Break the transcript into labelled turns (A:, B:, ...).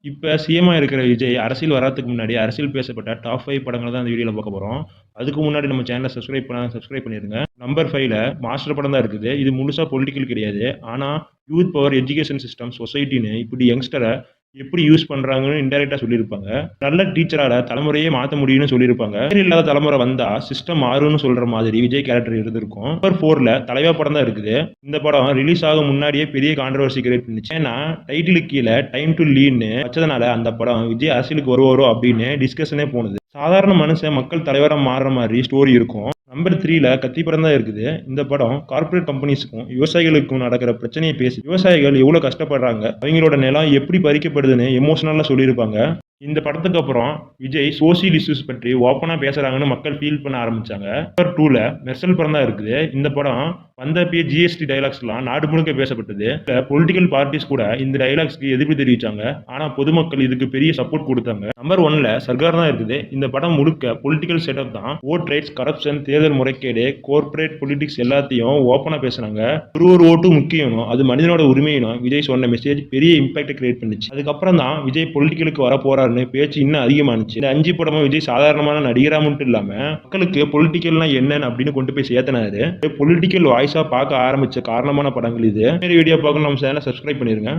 A: இப்ப சிஎம்மா இருக்கிற விஜய் அரசியல் வராதுக்கு முன்னாடி அரசியல் பேசப்பட்ட டாப் 5 படங்கள தான் இந்த வீடியோல பார்க்க போறோம். அதுக்கு முன்னாடி நம்ம சேனல சப்ஸ்கிரைப் பண்ணாதவங்க சப்ஸ்கிரைப் பண்ணிருங்க. நம்பர் 5ல மாஸ்டர் படம் தான் இருக்குது. இது முழுசா பொலிட்டிக்கல் கிடையாது. ஆனா யூத் பவர், எஜுகேஷன் சிஸ்டம், சொசைட்டின்னு இப்படி யங்ஸ்டர எப்படி யூஸ் பண்றாங்கன்னு இன்டைரக்ட்டா சொல்லியிருப்பாங்க. நல்ல டீச்சரால தலைமுறையே மாத்த முடியும்னு சொல்லியிருப்பாங்க. திறமை இல்லாத தலைமுறை வந்தா சிஸ்டம் மாறும்னு சொல்ற மாதிரி விஜய் கேரக்டர் இருந்திருக்கும். நம்பர் 4ல தலைவா படம் தான் இருக்குது. இந்த படம் ரிலீஸ் ஆகும் முன்னாடியே பெரிய கான்ட்ரோவர்சி கிரியேட் பண்ணுச்சு. ஏன்னா டைட்டிலுக்கு கீழ டைம் டூ லீட்ன்னு வச்சதுனால அந்த படம் விஜய் அரசியலுக்கு வருவாரோ அப்படின்னு டிஸ்கஷனே போனது. சாதாரண மனுஷன் மக்கள் தலைவரா மாறுற மாதிரி ஸ்டோரி இருக்கும். நம்பர் 3ல கத்தி படம் தான் இருக்குது. இந்த படம் கார்ப்பரேட் கம்பெனிஸ்க்கும் விவசாயிகளுக்கும் நடக்கிற பிரச்சனையை பேசி விவசாயிகள் எவ்வளவு கஷ்டப்படுறாங்க, அவங்களோட நிலம் எப்படி பறிக்கப்படுதுன்னு எமோஷனலா சொல்லியிருப்பாங்க. இந்த படத்துக்கு அப்புறம் விஜய் சோசியல் இஷ்யூஸ் பற்றி ஓப்பனா பேசுறாங்கன்னு மக்கள் ஃபீல் பண்ண ஆரம்பிச்சாங்க. நம்பர் 2ல மெர்சல் படம் தான் இருக்குது. இந்த படம் வந்தப்பயே ஜிஎஸ்டி டயலாக்ஸ்லாம் நாடு முழுக்க பேசப்பட்டது. பொலிட்டிக்கல் பார்ட்டிஸ் கூட இந்த டயலாக்ஸ்க்கு எதிர்ப்பு தெரிவிச்சாங்க. ஆனா பொதுமக்கள் இதுக்கு பெரிய சப்போர்ட் கொடுத்தாங்க. நம்பர் 1ல சர்க்கார் தான் இருக்குது. இந்த படம் முழுக்க பொலிட்டிக்கல் செட்டப் தான். ஓட் ரைட்ஸ், கரப்ஷன், தேர்தல் முறைகேடு, கோர்ப்பரேட் பொலிட்டிக்ஸ் எல்லாத்தையும் ஓப்பனா பேசுனாங்க. ஒரு ஓட்டும் முக்கியம், அது மனிதனோட உரிமையும் விஜய் சொன்ன மெசேஜ் பெரிய இம்பாக்ட் கிரியேட் பண்ணுச்சு. அதுக்கப்புறம் தான் விஜய் பொலிட்டிக்கலுக்கு வர போறாருன்னு பேச்சு இன்னும் அதிகமானுச்சு. இந்த 5 படமும் விஜய் சாதாரணமான நடிகரா மட்டும் இல்லாம மக்களுக்கு பொலிட்டிக்கல்னா என்னன்னு அப்படின்னு கொண்டு போய் சேர்த்தனாரு. பொலிட்டிக்கல் வாய்ஸா பார்க்க ஆரம்பிச்ச காரணமான படங்கள் இது. இந்த வீடியோ பார்க்கணும் நம்ம சேனலை சப்ஸ்கிரைப் பண்ணிருங்க.